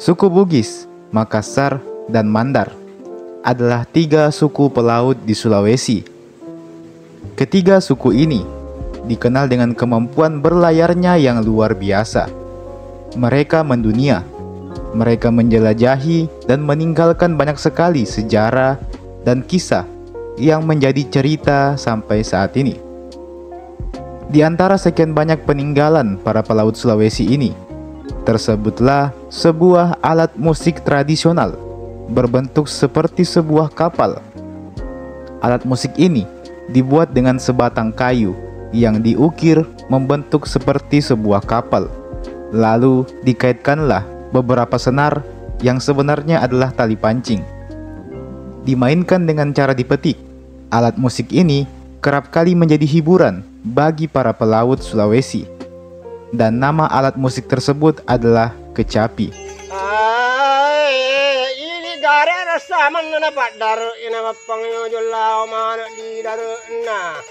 Suku Bugis, Makassar, dan Mandar adalah 3 suku pelaut di Sulawesi. Ketiga suku ini dikenal dengan kemampuan berlayarnya yang luar biasa. Mereka mendunia, mereka menjelajahi dan meninggalkan banyak sekali sejarah dan kisah yang menjadi cerita sampai saat ini. Di antara sekian banyak peninggalan para pelaut Sulawesi ini, tersebutlah sebuah alat musik tradisional berbentuk seperti sebuah kapal. Alat musik ini dibuat dengan sebatang kayu yang diukir membentuk seperti sebuah kapal. Lalu dikaitkanlah beberapa senar yang sebenarnya adalah tali pancing. Dimainkan dengan cara dipetik. Alat musik ini kerap kali menjadi hiburan bagi para pelaut Sulawesi. Dan nama alat musik tersebut adalah kecapi. Ini gara sama na padar ina mapangyo jolau mana di daruna.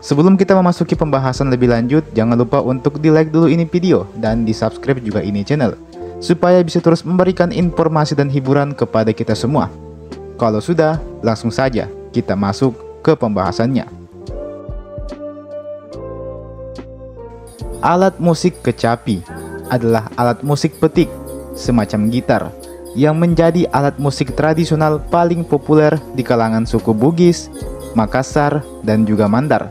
Sebelum kita memasuki pembahasan lebih lanjut, jangan lupa untuk di like dulu ini video dan di subscribe juga ini channel, supaya bisa terus memberikan informasi dan hiburan kepada kita semua. Kalau sudah, langsung saja kita masuk ke pembahasannya. Alat musik kecapi adalah alat musik petik semacam gitar yang menjadi alat musik tradisional paling populer di kalangan suku Bugis, Makassar, dan juga Mandar.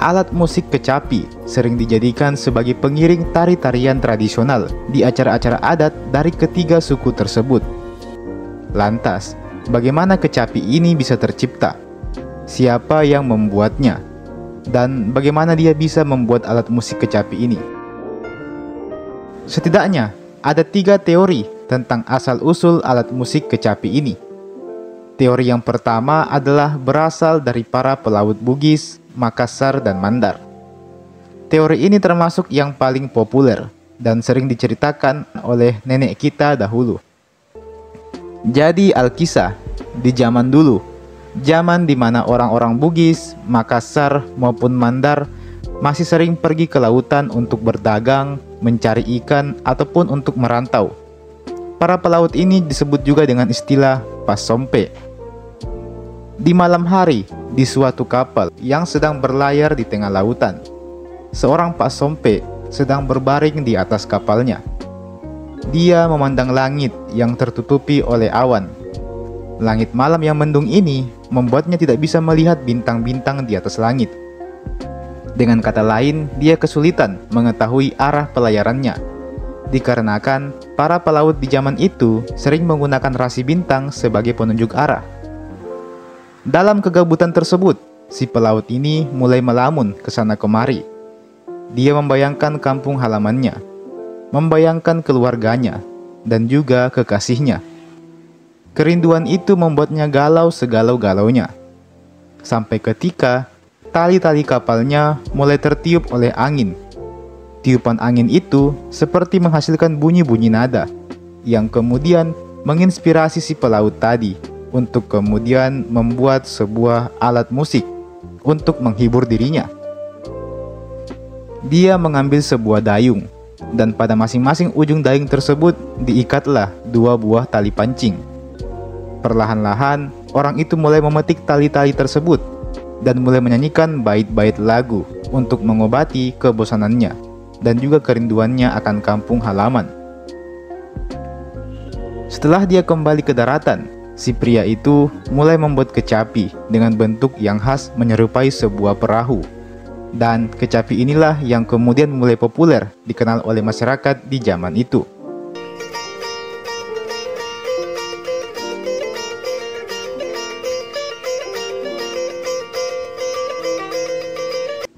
Alat musik kecapi sering dijadikan sebagai pengiring tari-tarian tradisional di acara-acara adat dari ketiga suku tersebut. Lantas, bagaimana kecapi ini bisa tercipta? Siapa yang membuatnya? Dan bagaimana dia bisa membuat alat musik kecapi ini? Setidaknya ada 3 teori tentang asal-usul alat musik kecapi ini. Teori yang pertama adalah berasal dari para pelaut Bugis, Makassar, dan Mandar. Teori ini termasuk yang paling populer dan sering diceritakan oleh nenek kita dahulu. Jadi Alkisah, di zaman dulu, zaman di mana orang-orang Bugis, Makassar, maupun Mandar masih sering pergi ke lautan untuk berdagang, mencari ikan, ataupun untuk merantau. Para pelaut ini disebut juga dengan istilah pasompe. Di malam hari, di suatu kapal yang sedang berlayar di tengah lautan, seorang pasompe sedang berbaring di atas kapalnya. Dia memandang langit yang tertutupi oleh awan. Langit malam yang mendung ini membuatnya tidak bisa melihat bintang-bintang di atas langit. Dengan kata lain, dia kesulitan mengetahui arah pelayarannya, dikarenakan para pelaut di zaman itu sering menggunakan rasi bintang sebagai penunjuk arah. Dalam kegabutan tersebut, si pelaut ini mulai melamun ke sana kemari. Dia membayangkan kampung halamannya, membayangkan keluarganya, dan juga kekasihnya. Kerinduan itu membuatnya galau segalau-galaunya. Sampai ketika tali-tali kapalnya mulai tertiup oleh angin. Tiupan angin itu seperti menghasilkan bunyi-bunyi nada, yang kemudian menginspirasi si pelaut tadi untuk kemudian membuat sebuah alat musik untuk menghibur dirinya. Dia mengambil sebuah dayung, dan pada masing-masing ujung dayung tersebut diikatlah 2 buah tali pancing. Perlahan-lahan, orang itu mulai memetik tali-tali tersebut dan mulai menyanyikan bait-bait lagu untuk mengobati kebosanannya dan juga kerinduannya akan kampung halaman. Setelah dia kembali ke daratan, si pria itu mulai membuat kecapi dengan bentuk yang khas menyerupai sebuah perahu. Dan kecapi inilah yang kemudian mulai populer dikenal oleh masyarakat di zaman itu.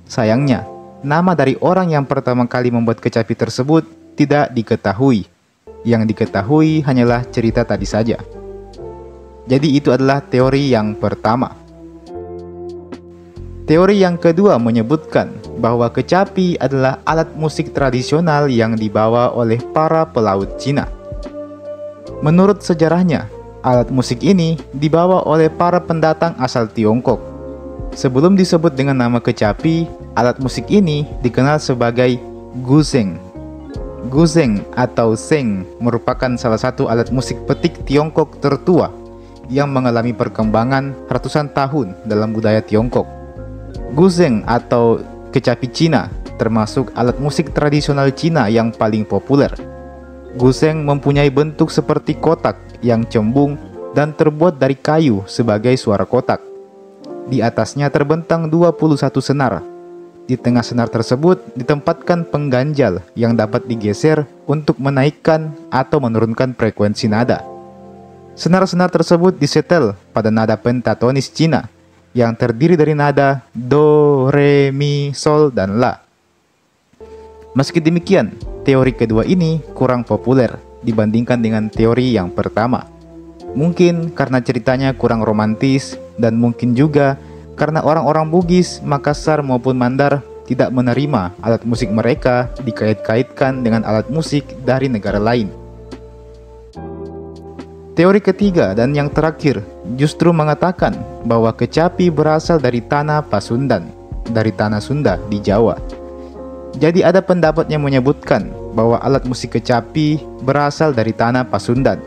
Sayangnya, nama dari orang yang pertama kali membuat kecapi tersebut tidak diketahui. Yang diketahui hanyalah cerita tadi saja. Jadi itu adalah teori yang pertama. Teori yang kedua menyebutkan bahwa kecapi adalah alat musik tradisional yang dibawa oleh para pelaut Cina. Menurut sejarahnya, alat musik ini dibawa oleh para pendatang asal Tiongkok. Sebelum disebut dengan nama kecapi, alat musik ini dikenal sebagai guzeng Guzheng atau Sheng merupakan salah satu alat musik petik Tiongkok tertua yang mengalami perkembangan ratusan tahun dalam budaya Tiongkok. Guzheng atau kecapi Cina termasuk alat musik tradisional Cina yang paling populer. Guzheng mempunyai bentuk seperti kotak yang cembung dan terbuat dari kayu sebagai suara kotak. Di atasnya terbentang 21 senar. Di tengah senar tersebut ditempatkan pengganjal yang dapat digeser untuk menaikkan atau menurunkan frekuensi nada. Senar-senar tersebut disetel pada nada pentatonis Cina yang terdiri dari nada do, re, mi, sol, dan la. Meski demikian, teori kedua ini kurang populer dibandingkan dengan teori yang pertama. Mungkin karena ceritanya kurang romantis dan mungkin juga karena orang-orang Bugis, Makassar maupun Mandar tidak menerima alat musik mereka dikait-kaitkan dengan alat musik dari negara lain. Teori ketiga dan yang terakhir justru mengatakan bahwa kecapi berasal dari tanah Pasundan, dari tanah Sunda di Jawa. Jadi ada pendapat yang menyebutkan bahwa alat musik kecapi berasal dari tanah Pasundan.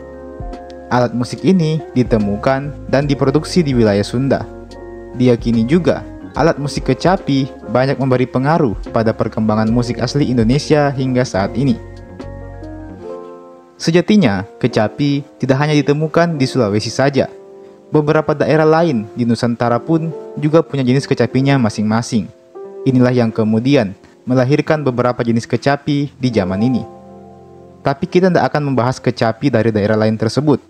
Alat musik ini ditemukan dan diproduksi di wilayah Sunda. Diyakini juga, alat musik kecapi banyak memberi pengaruh pada perkembangan musik asli Indonesia hingga saat ini. Sejatinya, kecapi tidak hanya ditemukan di Sulawesi saja. Beberapa daerah lain di Nusantara pun juga punya jenis kecapinya masing-masing. Inilah yang kemudian melahirkan beberapa jenis kecapi di zaman ini. Tapi kita tidak akan membahas kecapi dari daerah lain tersebut.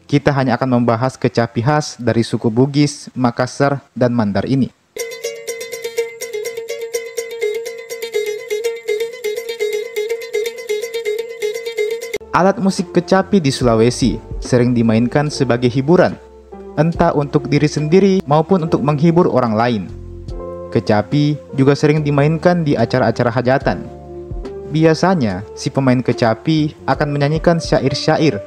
Kita hanya akan membahas kecapi khas dari suku Bugis, Makassar, dan Mandar ini. Alat musik kecapi di Sulawesi sering dimainkan sebagai hiburan, entah untuk diri sendiri maupun untuk menghibur orang lain. Kecapi juga sering dimainkan di acara-acara hajatan. Biasanya, si pemain kecapi akan menyanyikan syair-syair,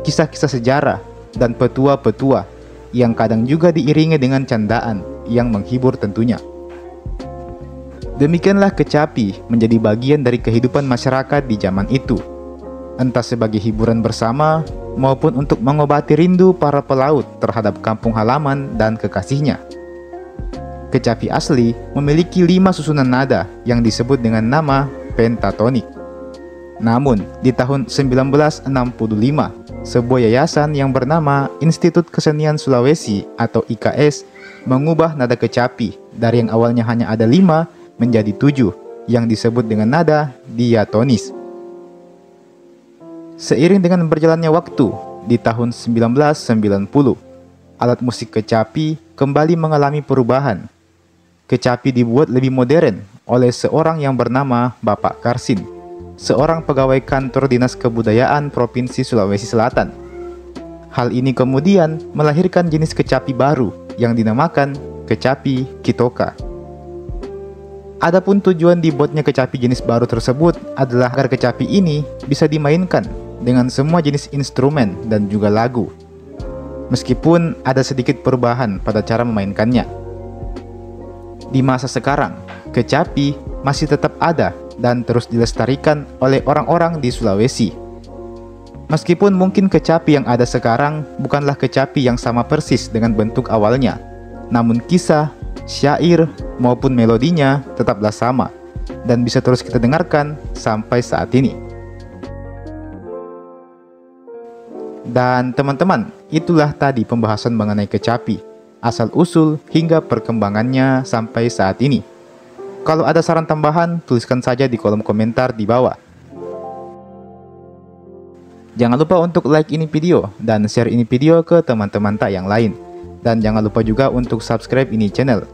kisah-kisah sejarah, dan petua-petua yang kadang juga diiringi dengan candaan yang menghibur tentunya. Demikianlah kecapi menjadi bagian dari kehidupan masyarakat di zaman itu, entah sebagai hiburan bersama maupun untuk mengobati rindu para pelaut terhadap kampung halaman dan kekasihnya. Kecapi asli memiliki 5 susunan nada yang disebut dengan nama pentatonik. Namun, di tahun 1965, sebuah yayasan yang bernama Institut Kesenian Sulawesi atau IKS mengubah nada kecapi dari yang awalnya hanya ada 5 menjadi 7 yang disebut dengan nada diatonis. Seiring dengan berjalannya waktu, di tahun 1990, alat musik kecapi kembali mengalami perubahan. Kecapi dibuat lebih modern oleh seorang yang bernama Bapak Karsin, seorang pegawai kantor Dinas Kebudayaan Provinsi Sulawesi Selatan. Hal ini kemudian melahirkan jenis kecapi baru yang dinamakan kecapi kitoka. Adapun tujuan dibuatnya kecapi jenis baru tersebut adalah agar kecapi ini bisa dimainkan dengan semua jenis instrumen dan juga lagu. Meskipun ada sedikit perubahan pada cara memainkannya. Di masa sekarang, kecapi masih tetap ada dan terus dilestarikan oleh orang-orang di Sulawesi. Meskipun mungkin kecapi yang ada sekarang bukanlah kecapi yang sama persis dengan bentuk awalnya, namun kisah, syair, maupun melodinya tetaplah sama dan bisa terus kita dengarkan sampai saat ini. Dan teman-teman, itulah tadi pembahasan mengenai kecapi, asal-usul hingga perkembangannya sampai saat ini. Kalau ada saran tambahan, tuliskan saja di kolom komentar di bawah. Jangan lupa untuk like ini video dan share ini video ke teman-teman tak yang lain. Dan jangan lupa juga untuk subscribe ini channel.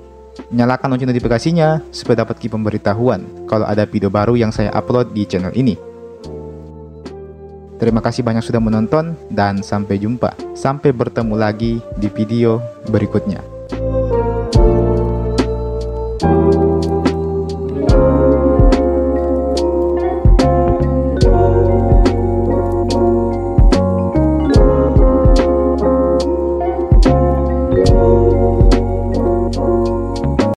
Nyalakan lonceng notifikasinya supaya dapat pemberitahuan kalau ada video baru yang saya upload di channel ini. Terima kasih banyak sudah menonton dan sampai jumpa. Sampai bertemu lagi di video berikutnya.